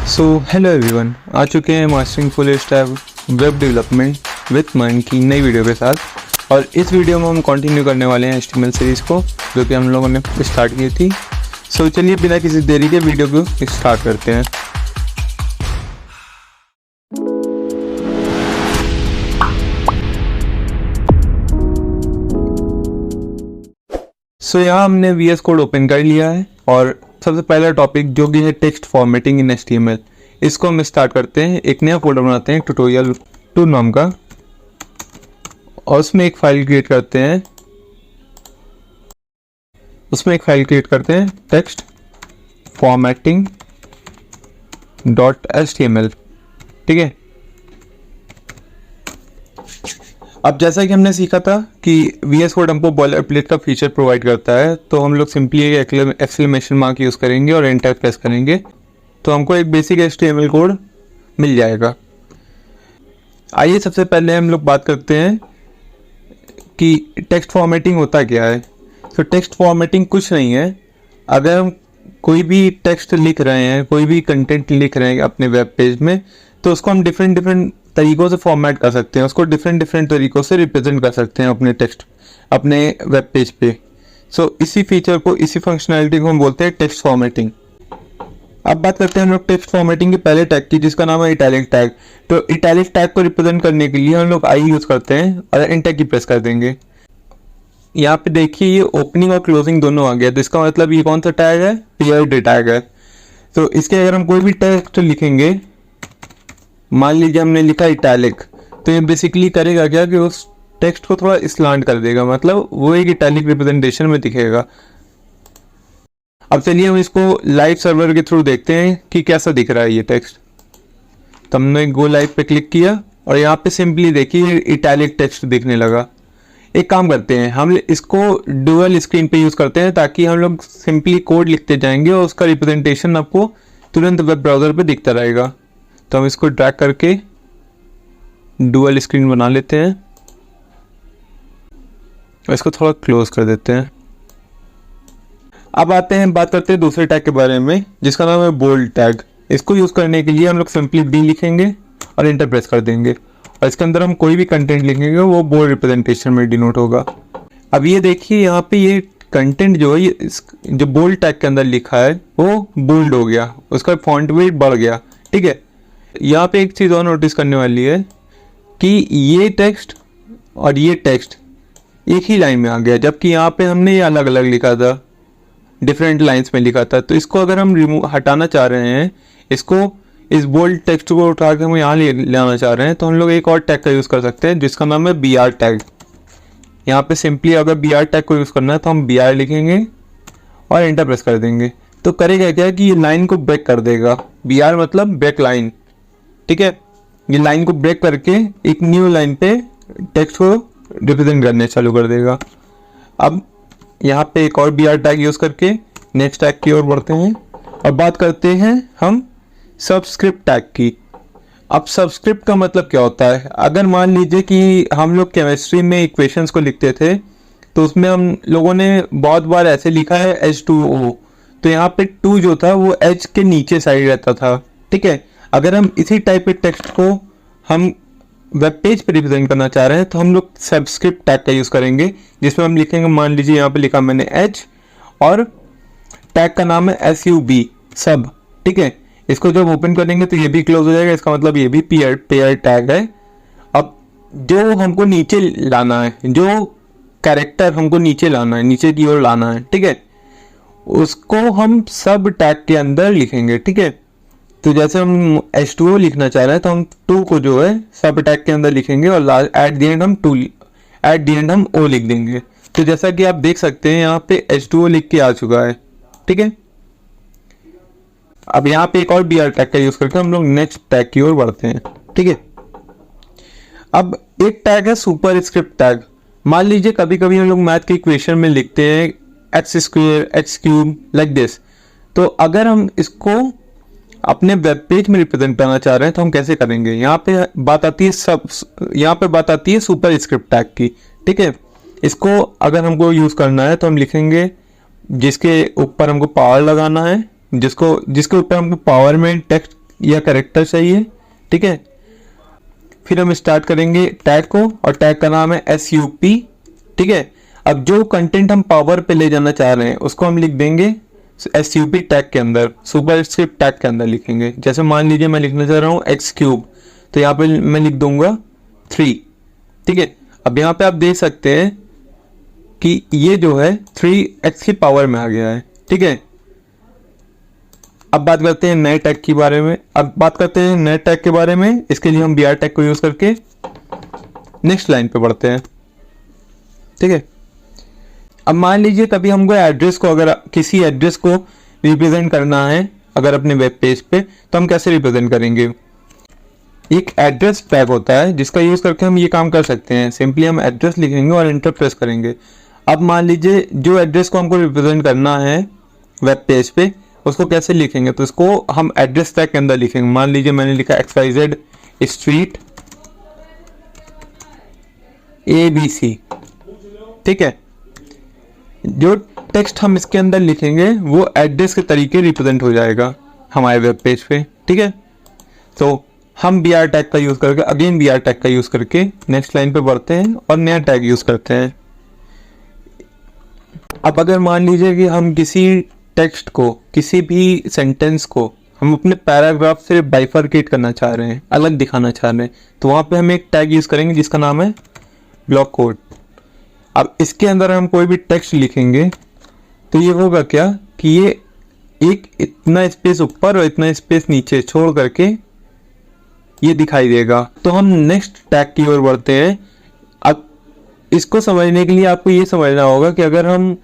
So hello everyone, आ चुके हैं mastering full stack web development with मन की नई वीडियो के साथ। और इस वीडियो में हम कंटिन्यू करने वाले हैं HTML सीरीज़ को जो कि हम लोगों ने स्टार्ट की थी। सो चलिए बिना किसी देरी के वीडियो को स्टार्ट करते हैं। सो यहाँ हमने VS कोड ओपन कर लिया है और सबसे पहला टॉपिक जो कि है टेक्स्ट फॉर्मेटिंग इन HTML, इसको हम स्टार्ट करते हैं। एक नया फोल्डर बनाते हैं ट्यूटोरियल 2 नाम का और उसमें एक फाइल क्रिएट करते हैं टेक्स्ट फॉर्मेटिंग .html। ठीक है। अब जैसा कि हमने सीखा था कि VS कोड हमको बॉयलर प्लेट का फीचर प्रोवाइड करता है, तो हम लोग सिंपली एक्सक्लेमेशन मार्क यूज़ करेंगे और एंटर प्रेस करेंगे तो हमको एक बेसिक HTML कोड मिल जाएगा। आइए सबसे पहले हम लोग बात करते हैं कि टेक्स्ट फॉर्मेटिंग होता क्या है। तो टेक्स्ट फॉर्मेटिंग कुछ नहीं है। अगर हम कोई भी टेक्स्ट लिख रहे हैं, कोई भी कंटेंट लिख रहे हैं अपने वेब पेज में, तो उसको हम डिफरेंट तरीक़ों से फॉर्मेट कर सकते हैं, उसको डिफरेंट तरीक़ों से रिप्रेजेंट कर सकते हैं अपने वेब पेज पे। सो इसी फीचर को, इसी फंक्शनैलिटी को हम बोलते हैं टेक्स्ट फॉर्मेटिंग। अब बात करते हैं हम लोग टेक्स्ट फॉर्मेटिंग के पहले टैग की, जिसका नाम है इटैलिक टैग। तो इटैलिक टैग को रिप्रेजेंट करने के लिए हम लोग आई यूज़ करते हैं और एंटर की प्रेस कर देंगे। यहाँ पे देखिए ये ओपनिंग और क्लोजिंग दोनों आ गया, तो इसका मतलब ये कौन सा टैग है? पेयर्ड टैग है। तो इसके अगर हम कोई भी टेक्स्ट लिखेंगे, मान लीजिए हमने लिखा इटैलिक, तो ये बेसिकली करेगा क्या कि उस टेक्स्ट को थोड़ा स्लांट कर देगा, मतलब वो एक इटैलिक रिप्रेजेंटेशन में दिखेगा। अब चलिए हम इसको लाइव सर्वर के थ्रू देखते हैं कि कैसा दिख रहा है ये टेक्स्ट। तो हमने गो लाइव पे क्लिक किया और यहाँ पे सिंपली देखिए इटैलिक टेक्स्ट दिखने लगा। एक काम करते हैं, हम इसको डुअल स्क्रीन पे यूज़ करते हैं ताकि हम लोग सिंपली कोड लिखते जाएंगे और उसका रिप्रेजेंटेशन आपको तुरंत वेब ब्राउज़र पे दिखता रहेगा। तो हम इसको ड्रैग करके डुअल स्क्रीन बना लेते हैं और इसको थोड़ा क्लोज कर देते हैं। अब बात करते हैं दूसरे टैग के बारे में, जिसका नाम है बोल्ड टैग। इसको यूज़ करने के लिए हम लोग सिंपली B लिखेंगे और एंटर प्रेस कर देंगे और इसके अंदर हम कोई भी कंटेंट लिखेंगे वो बोल्ड रिप्रेजेंटेशन में डिनोट होगा। अब ये देखिए यहाँ पे ये कंटेंट जो है, जो बोल्ड टैग के अंदर लिखा है वो बोल्ड हो गया, उसका फॉन्ट वेट बढ़ गया। ठीक है। यहाँ पे एक चीज़ और नोटिस करने वाली है कि ये टेक्स्ट और ये टेक्स्ट एक ही लाइन में आ गया, जबकि यहाँ पे हमने ये अलग अलग लिखा था, डिफरेंट लाइंस में लिखा था। तो इसको अगर हम हटाना चाह रहे हैं, इस बोल्ड टेक्स्ट को उठा के हम यहाँ ले आना चाह रहे हैं, तो हम लोग एक और टैग का यूज़ कर सकते हैं जिसका नाम है BR टैग। यहाँ पे सिंपली अगर BR टैग को यूज़ करना है तो हम BR लिखेंगे और एंटर प्रेस कर देंगे। तो करेगा क्या कि ये लाइन को ब्रेक कर देगा। BR मतलब ब्रेक लाइन। ठीक है। ये लाइन को ब्रेक करके एक न्यू लाइन पे टेक्स्ट को रिप्रेजेंट करने चालू कर देगा। अब यहाँ पे एक और BR टैग यूज़ करके नेक्स्ट टैग की ओर बढ़ते हैं और बात करते हैं हम सबस्क्रिप्ट टैग की। अब सबस्क्रिप्ट का मतलब क्या होता है? अगर मान लीजिए कि हम लोग केमिस्ट्री में इक्वेशंस को लिखते थे, तो उसमें हम लोगों ने बहुत बार ऐसे लिखा है H2O, तो यहाँ पे 2 जो था वो H के नीचे साइड रहता था। ठीक है। अगर हम इसी टाइप के टेक्स्ट को हम वेब पेज पर रिप्रेजेंट करना चाह रहे हैं तो हम लोग सबस्क्रिप्ट टैग का यूज़ करेंगे, जिसमें हम लिखेंगे, मान लीजिए यहाँ पे लिखा मैंने H और टैग का नाम है SUB सब। ठीक है। इसको जब ओपन करेंगे तो ये भी क्लोज हो जाएगा, इसका मतलब ये भी पेयर टैग है। अब जो हमको नीचे लाना है, जो कैरेक्टर हमको नीचे लाना है, नीचे की ओर लाना है, ठीक है, उसको हम सब टैग के अंदर लिखेंगे। ठीक है। तो जैसे हम H2O लिखना चाह रहे हैं तो हम 2 को जो है सब टैग के अंदर लिखेंगे और एट द एंड हम O लिख देंगे। तो जैसा कि आप देख सकते हैं यहाँ पे H2O लिख के आ चुका है। ठीक है। अब यहाँ पे एक और BR टैग का यूज़ करके हम लोग नेक्स्ट टैग की ओर बढ़ते हैं। ठीक है। अब एक टैग है सुपर स्क्रिप्ट टैग। मान लीजिए कभी कभी हम लोग मैथ के इक्वेशन में लिखते हैं x² x³ लाइक दिस। तो अगर हम इसको अपने वेब पेज में रिप्रेजेंट करना चाह रहे हैं तो हम कैसे करेंगे? यहाँ पे बात आती है सुपर स्क्रिप्ट टैग की। ठीक है। इसको अगर हमको यूज़ करना है तो हम लिखेंगे जिसके ऊपर हमको पावर लगाना है, जिसके ऊपर हमको पावर में टेक्स्ट या कैरेक्टर चाहिए, ठीक है। फिर हम स्टार्ट करेंगे टैग को, और टैग का नाम है SUP, ठीक है। अब जो कंटेंट हम पावर पे ले जाना चाह रहे हैं उसको हम लिख देंगे SUP टैग के अंदर, सुपरस्क्रिप्ट टैग के अंदर लिखेंगे। जैसे मान लीजिए मैं लिखना चाह रहा हूँ x3, तो यहाँ पे मैं लिख दूंगा 3, ठीक है। अब यहाँ पे आप देख सकते हैं कि ये जो है 3x की पावर में आ गया है, ठीक है। अब बात करते हैं नए टैग के बारे में। इसके लिए हम BR टैग को यूज करके नेक्स्ट लाइन पे बढ़ते हैं, ठीक है। अब मान लीजिए कभी हमको एड्रेस को, अगर किसी एड्रेस को रिप्रेजेंट करना है अगर अपने वेब पेज पे, तो हम कैसे रिप्रेजेंट करेंगे। एक एड्रेस टैग होता है जिसका यूज करके हम ये काम कर सकते हैं। सिंपली हम एड्रेस लिखेंगे और एंटर प्रेस करेंगे। अब मान लीजिए जो एड्रेस को हमको रिप्रेजेंट करना है वेब पेज पे, उसको कैसे लिखेंगे, तो इसको हम एड्रेस टैग के अंदर लिखेंगे। मान लीजिए मैंने लिखा XYZ स्ट्रीट ABC, ठीक है। जो टेक्स्ट हम इसके अंदर लिखेंगे वो एड्रेस के तरीके रिप्रेजेंट हो जाएगा हमारे वेब पेज पे, ठीक है। तो हम BR टैग का यूज करके, अगेन BR टैग का यूज करके नेक्स्ट लाइन पे बढ़ते हैं और नया टैग यूज करते हैं। अब अगर मान लीजिए कि हम किसी टेक्स्ट को, किसी भी सेंटेंस को हम अपने पैराग्राफ से बाइफरकेट करना चाह रहे हैं, अलग दिखाना चाह रहे हैं, तो वहाँ पे हम एक टैग यूज करेंगे जिसका नाम है ब्लॉक कोड। अब इसके अंदर हम कोई भी टेक्स्ट लिखेंगे तो ये होगा क्या कि ये एक इतना स्पेस ऊपर और इतना स्पेस नीचे छोड़ करके ये दिखाई देगा। तो हम नेक्स्ट टैग की ओर बढ़ते हैं। अब इसको समझने के लिए आपको ये समझना होगा कि अगर हम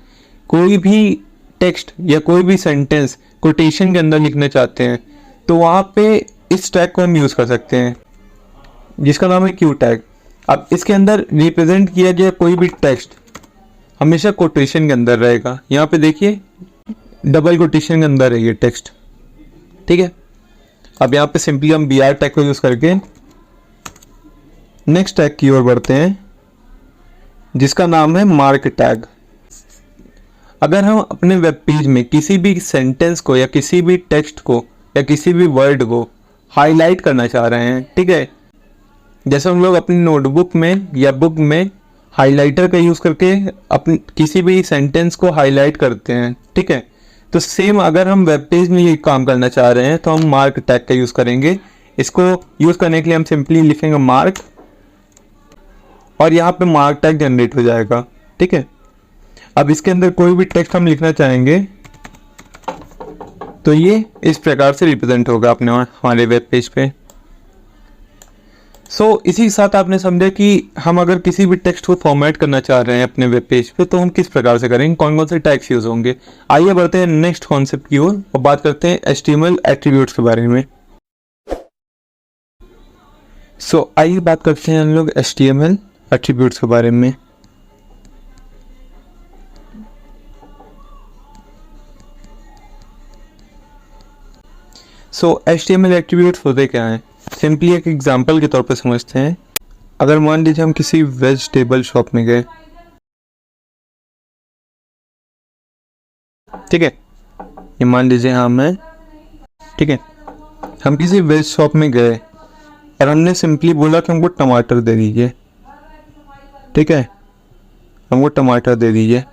कोई भी टेक्स्ट या कोई भी सेंटेंस कोटेशन के अंदर लिखना चाहते हैं तो वहाँ पे इस टैग को हम यूज कर सकते हैं जिसका नाम है Q टैग। अब इसके अंदर रिप्रेजेंट किया गया कोई भी टेक्स्ट हमेशा कोटेशन के अंदर रहेगा। यहाँ पे देखिए डबल कोटेशन के अंदर है ये टेक्स्ट, ठीक है। अब यहाँ पे सिंपली हम BR टैग को यूज करके नेक्स्ट टैग की ओर बढ़ते हैं जिसका नाम है मार्क टैग। अगर हम अपने वेब पेज में किसी भी सेंटेंस को या किसी भी टेक्स्ट को या किसी भी वर्ड को हाईलाइट करना चाह रहे हैं, ठीक है, जैसे हम लोग अपनी नोटबुक में या बुक में हाइलाइटर का यूज करके अपनी किसी भी सेंटेंस को हाईलाइट करते हैं, ठीक है, तो सेम अगर हम वेब पेज में ये काम करना चाह रहे हैं तो हम मार्क टैग का यूज करेंगे। इसको यूज करने के लिए हम सिंपली लिखेंगे मार्क और यहाँ पे मार्क टैग जनरेट हो जाएगा, ठीक है। अब इसके अंदर कोई भी टेक्स्ट हम लिखना चाहेंगे तो ये इस प्रकार से रिप्रेजेंट होगा अपने हमारे वेब पेज पे। इसी के साथ आपने समझा कि हम अगर किसी भी टेक्स्ट को फॉर्मेट करना चाह रहे हैं अपने वेब पेज पे तो हम किस प्रकार से करेंगे, कौन कौन से टैग्स यूज होंगे। आइए बढ़ते हैं नेक्स्ट कॉन्सेप्ट की ओर और बात करते हैं HTML एट्रीब्यूट्स के बारे में। आइए बात करते हैं हम लोग HTML एट्रीब्यूट्स के बारे में। HTML एट्रीब्यूट्स होते क्या हैं, सिंपली एक एग्जांपल के तौर पर समझते हैं। अगर मान लीजिए हम किसी वेजिटेबल शॉप में गए, ठीक है, ये मान लीजिए ठीक है, हम किसी वेज शॉप में गए और हमने सिंपली बोला कि हमको टमाटर दे दीजिए, ठीक है, हमको टमाटर दे दीजिए।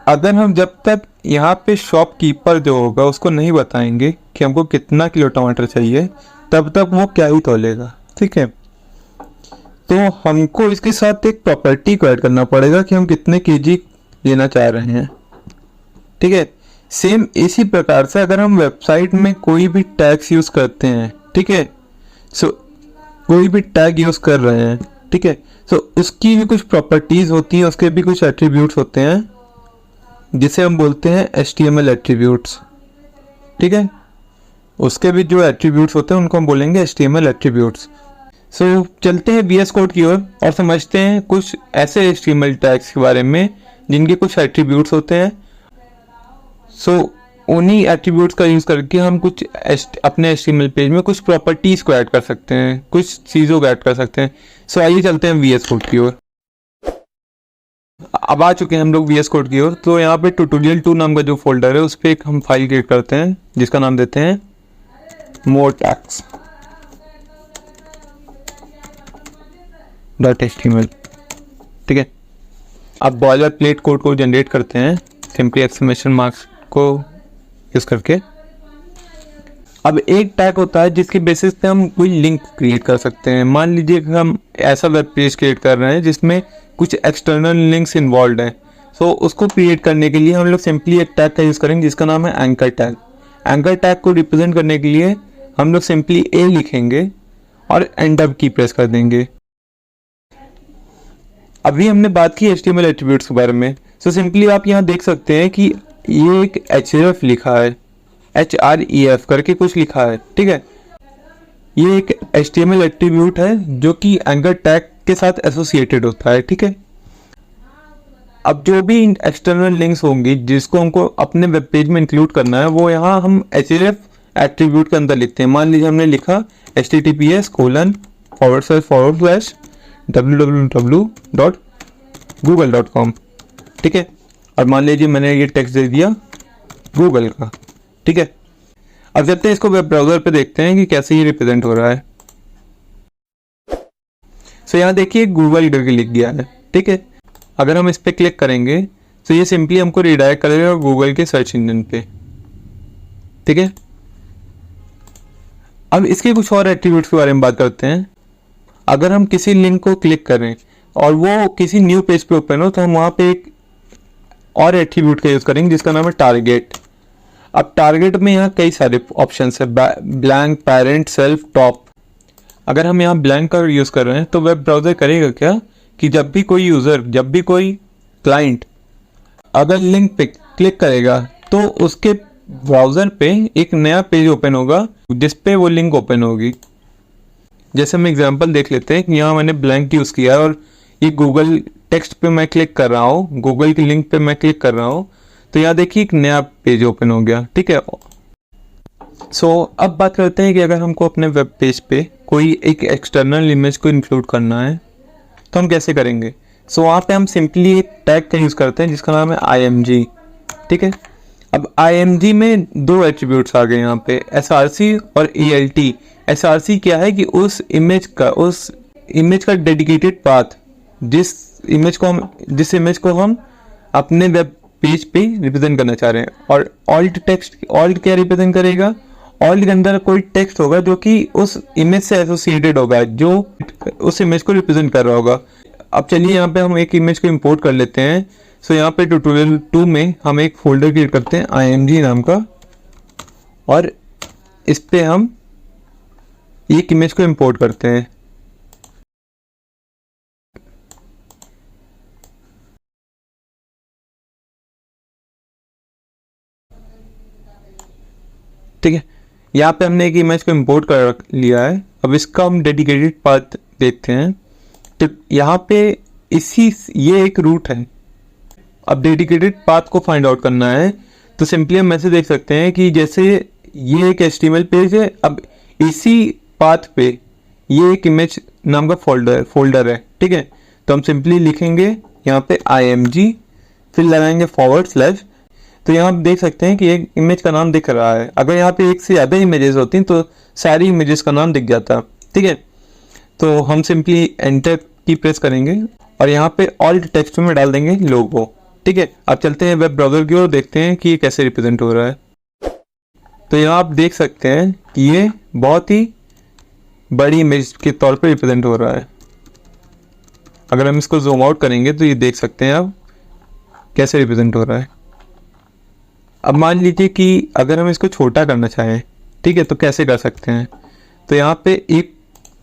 अगर हम जब तक यहाँ पे शॉपकीपर जो होगा उसको नहीं बताएंगे कि हमको कितना किलो टमाटर चाहिए, तब तक वो क्या ही तोलेगा, ठीक है। तो हमको इसके साथ एक प्रॉपर्टी को ऐड करना पड़ेगा कि हम कितने केजी लेना चाह रहे हैं, ठीक है। सेम इसी प्रकार से अगर हम वेबसाइट में कोई भी टैग्स यूज करते हैं, ठीक है, कोई भी टैग यूज कर रहे हैं, ठीक है, उसकी भी कुछ प्रॉपर्टीज होती हैं, उसके भी कुछ एट्रीब्यूट्स होते हैं जिसे हम बोलते हैं HTML एट्रीब्यूट्स, ठीक है। उसके भी जो एट्रीब्यूट्स होते हैं उनको हम बोलेंगे HTML एट्रीब्यूट्स। चलते हैं VS कोड की ओर और समझते हैं कुछ ऐसे HTML टैग्स के बारे में जिनके कुछ एट्रीब्यूट्स होते हैं। उन्हीं एट्रीब्यूट्स का यूज करके हम कुछ अपने HTML पेज में कुछ प्रॉपर्टीज को ऐड कर सकते हैं, कुछ चीज़ों को ऐड कर सकते हैं। आइए चलते हैं VS कोड की ओर। अब आ चुके हैं हम लोग VS कोड की ओर। यहाँ पे tutorial2 नाम का जो फोल्डर है उस पर एक हम फाइल क्रिएट करते हैं जिसका नाम देते हैं मोर टैग्स .html। ठीक है, अब बॉयलर प्लेट कोड को जनरेट करते हैं सिंपली एक्सक्लेमेशन मार्क्स को यूज करके। अब एक टैग होता है जिसके बेसिस पे हम कोई लिंक क्रिएट कर सकते हैं। मान लीजिए कि हम ऐसा वेब पेज क्रिएट कर रहे हैं जिसमें कुछ एक्सटर्नल लिंक्स इन्वॉल्व हैं, तो उसको क्रिएट करने के लिए हम लोग सिंपली एक टैग का यूज़ करेंगे जिसका नाम है एंकर टैग। एंकर टैग को रिप्रेजेंट करने के लिए हम लोग सिंपली ए लिखेंगे और एंटर की प्रेस कर देंगे। अभी हमने बात की HTML एट्रीब्यूट्स के बारे में, तो सिंपली आप यहाँ देख सकते हैं कि ये एक href लिखा है, href करके कुछ लिखा है। ठीक है, ये एक HTML एट्रीब्यूट है जो कि एंकर टैग के साथ एसोसिएटेड होता है। ठीक है, अब जो भी एक्सटर्नल लिंक्स होंगी जिसको हमको अपने वेब पेज में इंक्लूड करना है वो यहाँ हम href एट्रीब्यूट के अंदर लिखते हैं। मान लीजिए हमने लिखा https://www.google.com। ठीक है, और मान लीजिए मैंने ये टेक्स्ट दे दिया गूगल का। ठीक है, अब चलते हैं इसको वेब ब्राउजर पे देखते हैं कि कैसे ये रिप्रेजेंट हो रहा है। सो यहाँ देखिए गूगल करके लिख गया है। ठीक है, अगर हम इस पे क्लिक करेंगे तो ये सिंपली हमको रिडायरेक्ट करेगा गूगल के सर्च इंजन पे। ठीक है, अब इसके कुछ और एट्रीब्यूट्स के बारे में बात करते हैं। अगर हम किसी लिंक को क्लिक करें और वो किसी न्यू पेज पे ओपन हो तो हम वहाँ पे एक और एट्रीब्यूट का यूज़ करेंगे जिसका नाम है टारगेट। अब टारगेट में यहाँ कई सारे ऑप्शंस है, ब्लैंक, पैरेंट, सेल्फ, टॉप। अगर हम यहाँ ब्लैंक का यूज़ कर रहे हैं तो वेब ब्राउज़र करेगा क्या कि जब भी कोई यूज़र, जब भी कोई क्लाइंट अगर लिंक पे क्लिक करेगा तो उसके ब्राउज़र पे एक नया पेज ओपन होगा जिस पे वो लिंक ओपन होगी। जैसे हम एग्जांपल देख लेते हैं कि यहाँ मैंने ब्लैंक यूज़ किया है और ये गूगल टेक्स्ट पे मैं क्लिक कर रहा हूँ, गूगल की लिंक पे मैं क्लिक कर रहा हूँ, तो यहाँ देखिए एक नया पेज ओपन हो गया। ठीक है, सो अब बात करते हैं कि अगर हमको अपने वेब पेज पे कोई एक एक्सटर्नल इमेज को इंक्लूड करना है तो हम कैसे करेंगे। सो वहाँ पे हम सिंपली एक टैग का यूज़ करते हैं जिसका नाम है img। ठीक है, अब img में दो एट्रीब्यूट्स आ गए यहाँ पे, src और alt। src क्या है कि उस इमेज का डेडिकेटेड पाथ जिस इमेज को हम अपने वेब पेज पे रिप्रेजेंट करना चाह रहे हैं। और alt क्या रिप्रेजेंट करेगा, alt के अंदर कोई टेक्स्ट होगा जो कि उस इमेज से एसोसिएटेड होगा, जो उस इमेज को रिप्रेजेंट कर रहा होगा। अब चलिए यहाँ पे हम एक इमेज को इंपोर्ट कर लेते हैं। सो यहाँ पे ट्यूटोरियल 2 में हम एक फोल्डर क्रिएट करते हैं img नाम का, और इस पे हम एक इमेज को इंपोर्ट करते हैं। ठीक है, यहाँ पे हमने एक इमेज को इंपोर्ट कर लिया है। अब इसका हम डेडिकेटेड पाथ देखते हैं, तो यहाँ पे ये एक रूट है। अब डेडिकेटेड पाथ को फाइंड आउट करना है तो सिंपली हम ऐसे देख सकते हैं कि जैसे ये एक HTML पेज है, अब इसी पाथ पे ये एक इमेज नाम का फोल्डर है। ठीक है, तो हम सिंपली लिखेंगे यहाँ पे img, फिर लगाएंगे /। तो यहाँ आप देख सकते हैं कि एक इमेज का नाम दिख रहा है। अगर यहाँ पे एक से ज़्यादा इमेजेस होती तो सारी इमेजेस का नाम दिख जाता। ठीक है, तो हम सिंपली एंटर की प्रेस करेंगे और यहाँ पे ऑल्ट टेक्स्ट में डाल देंगे लोगो। ठीक है, अब चलते हैं वेब ब्राउज़र की ओर, देखते हैं कि ये कैसे रिप्रेजेंट हो रहा है। तो यहाँ आप देख सकते हैं कि ये बहुत ही बड़ी इमेज के तौर पे रिप्रेजेंट हो रहा है। अगर हम इसको जूम आउट करेंगे तो ये देख सकते हैं आप कैसे रिप्रेजेंट हो रहा है। अब मान लीजिए कि अगर हम इसको छोटा करना चाहें, ठीक है, तो कैसे कर सकते हैं। तो यहाँ पे एक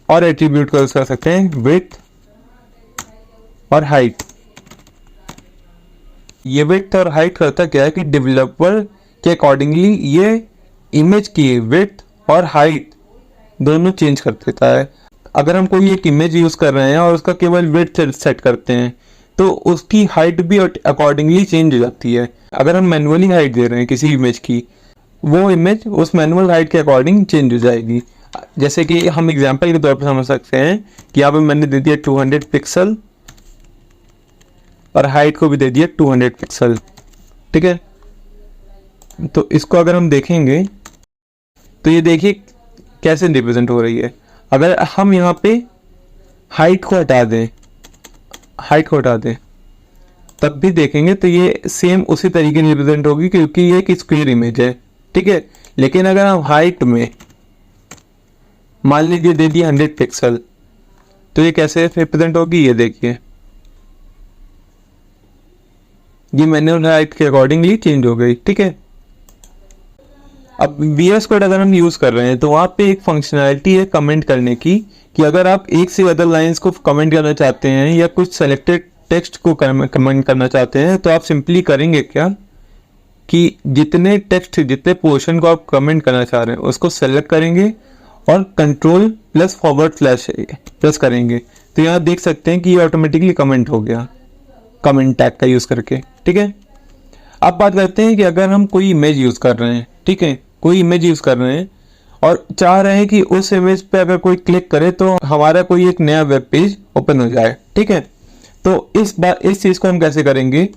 और एट्रीब्यूट कर सकते हैं, विड्थ और हाइट। ये विड्थ और हाइट करता क्या है कि डेवलपर के अकॉर्डिंगली ये इमेज की विड्थ और हाइट दोनों चेंज कर देता है। अगर हम कोई एक इमेज यूज़ कर रहे हैं और उसका केवल विड्थ सेट करते हैं तो उसकी हाइट भी अकॉर्डिंगली चेंज हो जाती है। अगर हम मैनुअली हाइट दे रहे हैं किसी इमेज की, वो इमेज उस मैनुअल हाइट के अकॉर्डिंग चेंज हो जाएगी। जैसे कि हम एग्जांपल के तौर पर समझ सकते हैं कि यहाँ पे मैंने दे दिया 200 पिक्सल और हाइट को भी दे दिया 200 पिक्सल। ठीक है, तो इसको अगर हम देखेंगे तो ये देखिए कैसे रिप्रेजेंट हो रही है। अगर हम यहाँ पे हाइट को हटा दें तब भी देखेंगे तो ये सेम उसी तरीके से रिप्रेजेंट होगी, क्योंकि ये एक स्क्वायर इमेज है, ठीक है। लेकिन अगर हम हाइट में मान लीजिए दे दिया 100 पिक्सल, तो ये कैसे रिप्रेजेंट होगी, ये देखिए, ये मैनुअल हाइट के अकॉर्डिंगली चेंज हो गई, ठीक है। अब VS कोड अगर हम यूज कर रहे हैं तो वहां पे एक फंक्शनैलिटी है कमेंट करने की, कि अगर आप एक से ज्यादा लाइंस को कमेंट करना चाहते हैं या कुछ सेलेक्टेड टेक्स्ट को कमेंट करना चाहते हैं, तो आप सिंपली करेंगे क्या कि जितने पोर्शन को आप कमेंट करना चाह रहे हैं उसको सेलेक्ट करेंगे और control plus forward slash press करेंगे, तो यहाँ देख सकते हैं कि ये ऑटोमेटिकली कमेंट हो गया कमेंट टैग का यूज करके, ठीक है। अब बात करते हैं कि अगर हम कोई इमेज यूज कर रहे हैं, ठीक है, कोई इमेज यूज कर रहे हैं और चाह रहे हैं कि उस इमेज पे अगर कोई क्लिक करे तो हमारा कोई एक नया वेब पेज ओपन हो जाए, ठीक है। तो इस चीज को हम कैसे करेंगे,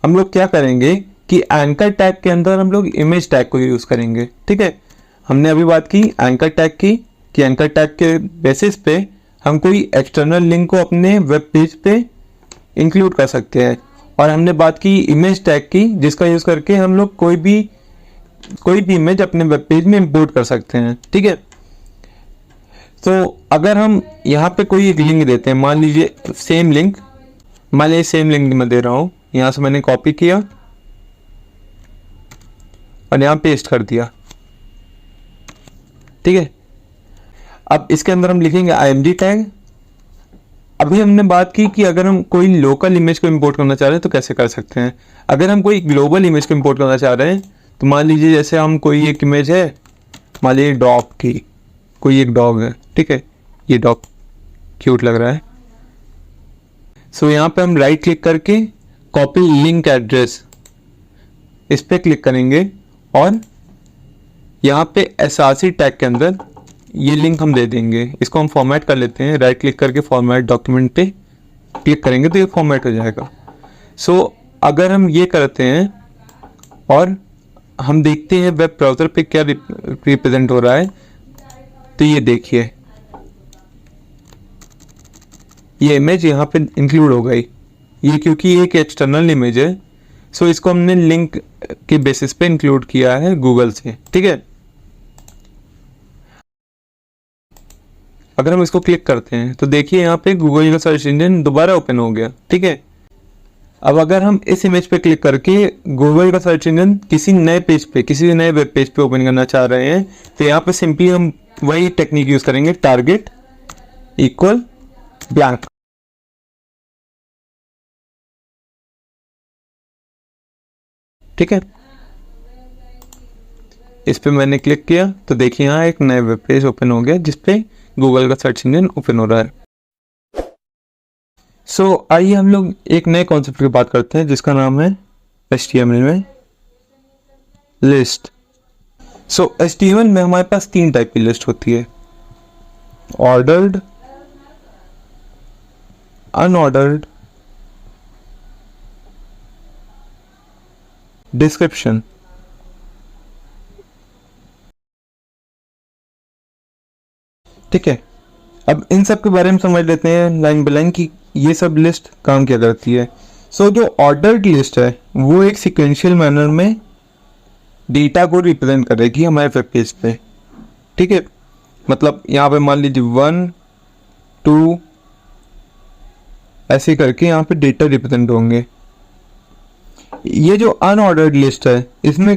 हम लोग क्या करेंगे कि एंकर टैग के अंदर हम लोग इमेज टैग को यूज करेंगे, ठीक है। हमने अभी बात की एंकर टैग की, कि एंकर टैग के बेसिस पे हम कोई एक्सटर्नल लिंक को अपने वेब पेज पे इंक्लूड कर सकते हैं, और हमने बात की इमेज टैग की, जिसका यूज करके हम लोग कोई भी इमेज अपने वेब पेज में इंपोर्ट कर सकते हैं, ठीक है। तो अगर हम यहाँ पे कोई एक लिंक देते हैं, मान लीजिए सेम लिंक मैं दे रहा हूँ, यहाँ से मैंने कॉपी किया और यहाँ पेस्ट कर दिया, ठीक है। अब इसके अंदर हम लिखेंगे img टैग। अभी हमने बात की कि अगर हम कोई लोकल इमेज को इंपोर्ट करना चाह रहे हैं तो कैसे कर सकते हैं। अगर हम कोई ग्लोबल इमेज को इंपोर्ट करना चाह रहे हैं तो मान लीजिए जैसे हम कोई एक इमेज है, मान लीजिए डॉग की, कोई एक डॉग है, ठीक है, ये डॉग क्यूट लग रहा है। सो यहाँ पे हम राइट क्लिक करके कॉपी लिंक एड्रेस इस पे क्लिक करेंगे और यहाँ पे src टैग के अंदर ये लिंक हम दे देंगे। इसको हम फॉर्मेट कर लेते हैं, राइट क्लिक करके फॉर्मेट डॉक्यूमेंट पे क्लिक करेंगे तो ये फॉर्मेट हो जाएगा। सो अगर हम ये करते हैं और हम देखते हैं वेब ब्राउज़र पे क्या रिप्रेजेंट हो रहा है, तो ये देखिए ये इमेज यहाँ पे इंक्लूड हो गई, ये क्योंकि एक एक्सटर्नल इमेज है, सो इसको हमने लिंक के बेसिस पे इंक्लूड किया है गूगल से, ठीक है। अगर हम इसको क्लिक करते हैं तो देखिए यहाँ पे गूगल का सर्च इंजन दोबारा ओपन हो गया, ठीक है। अब अगर हम इस इमेज पे क्लिक करके गूगल का सर्च इंजन किसी नए पेज पे, किसी नए वेब पेज पे ओपन करना चाह रहे हैं, तो यहाँ पे सिंपली हम वही टेक्निक यूज करेंगे, टारगेट इक्वल ब्लैंक, ठीक है। इस पे मैंने क्लिक किया तो देखिए यहाँ एक नया वेब पेज ओपन हो गया जिसपे गूगल का सर्च इंजन ओपन हो रहा है। सो आइए हम लोग एक नए कॉन्सेप्ट की बात करते हैं जिसका नाम है HTML में लिस्ट। सो HTML में हमारे पास 3 टाइप की लिस्ट होती है, ऑर्डर्ड, अनऑर्डर्ड, डिस्क्रिप्शन। ठीक है, अब इन सब के बारे में समझ लेते हैं लाइन बाय लाइन कि ये सब लिस्ट काम क्या करती है। सो जो ऑर्डर्ड लिस्ट है वो एक सीक्वेंशियल मैनर में डेटा को रिप्रेजेंट करेगी हमारे वेब पेज पे, ठीक है। मतलब यहाँ पे मान लीजिए 1 2 ऐसे करके यहाँ पे डेटा रिप्रेजेंट होंगे। ये जो अनऑर्डर्ड लिस्ट है इसमें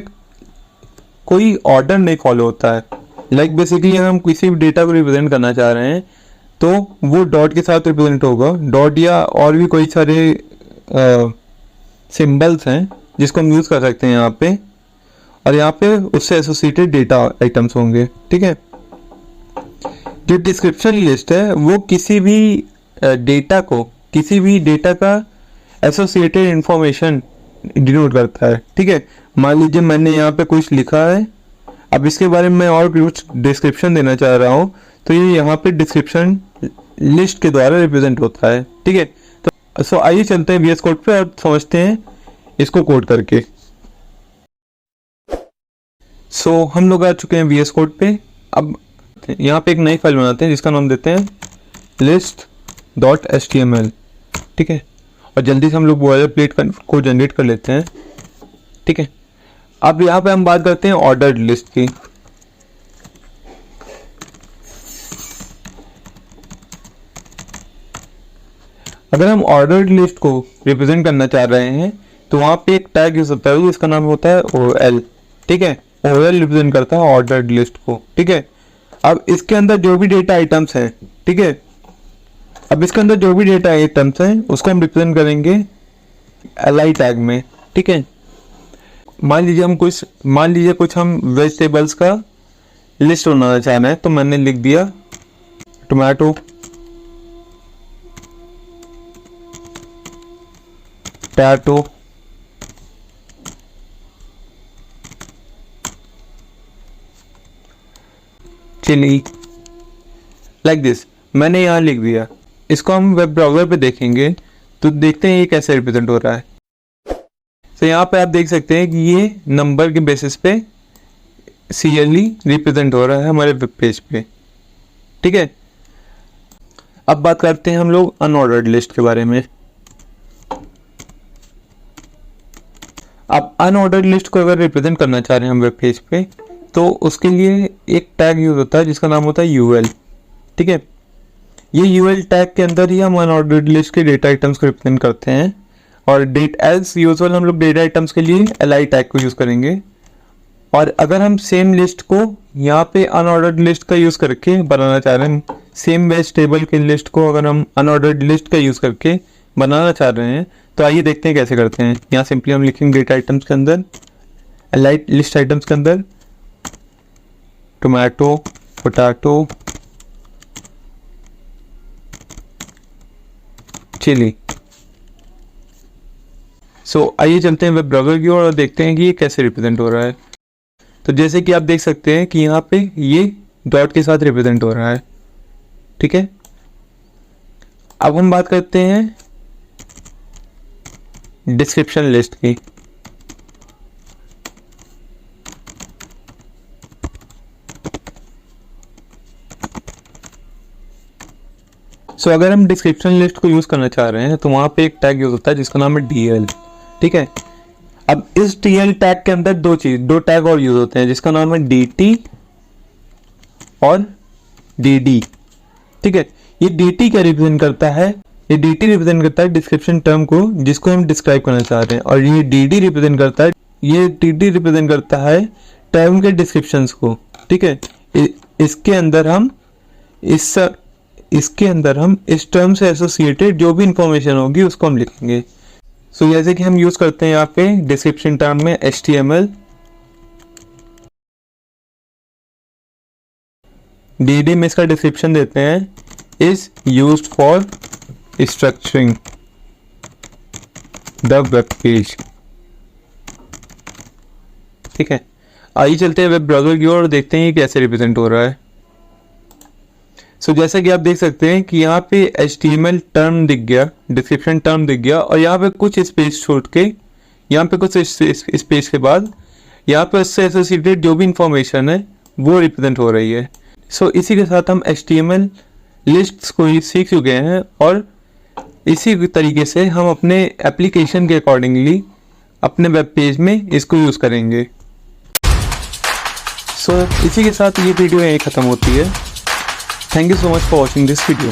कोई ऑर्डर नहीं फॉलो होता है। लाइक बेसिकली अगर हम किसी भी डेटा को रिप्रेजेंट करना चाह रहे हैं तो वो डॉट के साथ रिप्रेजेंट होगा, डॉट या और भी कोई सारे सिंबल्स हैं जिसको हम यूज़ कर सकते हैं यहाँ पे, और यहाँ पे उससे एसोसिएटेड डेटा आइटम्स होंगे, ठीक है। जो डिस्क्रिप्शन लिस्ट है वो किसी भी डेटा का एसोसिएटेड इंफॉर्मेशन डिनोट करता है, ठीक है। मान लीजिए मैंने यहाँ पे कुछ लिखा है, अब इसके बारे में मैं और कुछ डिस्क्रिप्शन देना चाह रहा हूँ, तो ये यहाँ पे डिस्क्रिप्शन लिस्ट के द्वारा रिप्रेजेंट होता है, ठीक है। तो सो आइए चलते हैं VS कोड पे और समझते हैं इसको कोड करके। सो हम लोग आ चुके हैं VS कोड पे। अब हैं, यहाँ पे एक नई फाइल बनाते हैं जिसका नाम देते हैं list.html। ठीक है, और जल्दी से हम लोग बॉयलरप्लेट को जनरेट कर लेते हैं। ठीक है, अब यहाँ पे हम बात करते हैं ऑर्डर्ड लिस्ट की। अगर हम ऑर्डर्ड लिस्ट को रिप्रेजेंट करना चाह रहे हैं तो वहाँ पे एक टैग यूज होता है जिसका नाम होता है OL। ठीक है, OL रिप्रेजेंट करता है ऑर्डर्ड लिस्ट को। ठीक है, अब इसके अंदर जो भी डेटा आइटम्स हैं, ठीक है, अब इसके अंदर जो भी डेटा आइटम्स हैं उसको हम रिप्रेजेंट करेंगे li टैग में। ठीक है, मान लीजिए कुछ हम वेजिटेबल्स का लिस्ट बनाना चाह रहे हैं, तो मैंने लिख दिया टोमेटो, टैटो, चिली, लाइक दिस मैंने यहाँ लिख दिया। इसको हम वेब ब्राउज़र पे देखेंगे तो देखते हैं ये कैसे रिप्रेजेंट हो रहा है। तो यहाँ पे आप देख सकते हैं कि ये नंबर के बेसिस पे सीरियली रिप्रेजेंट हो रहा है हमारे वेब पेज पे। ठीक है, अब बात करते हैं हम लोग अनऑर्डर्ड लिस्ट के बारे में। अब अनऑर्डर्ड लिस्ट को अगर रिप्रेजेंट करना चाह रहे हैं हम वेब पेज पे तो उसके लिए एक टैग यूज होता है जिसका नाम होता है UL। ठीक है, ये UL टैग के अंदर ही हम अनऑर्डर्ड लिस्ट के डेटा आइटम्स को रिप्रेजेंट करते हैं, और डेट एज यूजुअल हम लोग डेटा आइटम्स के लिए li टैग को यूज करेंगे। और अगर हम सेम लिस्ट को यहाँ पे अनऑर्डर्ड लिस्ट का यूज करके बनाना चाह रहे हैं, सेम वेजिटेबल की लिस्ट को अगर हम अनऑर्डर्ड लिस्ट का यूज करके बनाना चाह रहे हैं तो आइए देखते हैं कैसे करते हैं। यहाँ सिंपली हम लिखेंगे डेटा आइटम्स के अंदर li लिस्ट आइटम्स के अंदर टोमेटो, पोटैटो, चिली। आइए चलते हैं वेब ब्राउज़र की ओर और देखते हैं कि ये कैसे रिप्रेजेंट हो रहा है। तो जैसे कि आप देख सकते हैं कि यहाँ पे ये डॉट के साथ रिप्रेजेंट हो रहा है। ठीक है, अब हम बात करते हैं डिस्क्रिप्शन लिस्ट की। अगर हम डिस्क्रिप्शन लिस्ट को यूज करना चाह रहे हैं तो वहां पे एक टैग यूज होता है जिसका नाम है DL। ठीक है, अब इस DL टैग के अंदर दो टैग और यूज होते हैं जिसका नाम है DT और DD। ठीक है, ये DT क्या रिप्रेजेंट करता है? ये DT रिप्रेजेंट करता है डिस्क्रिप्शन टर्म को जिसको हम डिस्क्राइब करना चाह रहे हैं, और ये DD रिप्रेजेंट करता है टर्म के डिस्क्रिप्शंस को। ठीक है, इसके अंदर हम इस टर्म से एसोसिएटेड जो भी इंफॉर्मेशन होगी उसको हम लिखेंगे। जैसे कि हम यूज करते हैं यहाँ पे डिस्क्रिप्शन टर्म में HTML, DD में इसका डिस्क्रिप्शन देते हैं is used for structuring the web page. ठीक है, आइए चलते हैं वेब ब्राउज़र की ओर और देखते हैं ये कैसे रिप्रेजेंट हो रहा है। जैसा कि आप देख सकते हैं कि यहाँ पे HTML टर्म दिख गया, डिस्क्रिप्शन टर्म दिख गया, और यहाँ पे कुछ स्पेस छोड़ के, यहाँ पे कुछ स्पेस के बाद यहाँ पे उससे एसोसिएटेड जो भी इंफॉर्मेशन है वो रिप्रेजेंट हो रही है। इसी के साथ हम HTML लिस्ट्स को ही सीख चुके हैं, और इसी तरीके से हम अपने एप्लीकेशन के अकॉर्डिंगली अपने वेब पेज में इसको यूज़ करेंगे। इसी के साथ ये वीडियो यहीं ख़त्म होती है। Thank you so much for watching this video.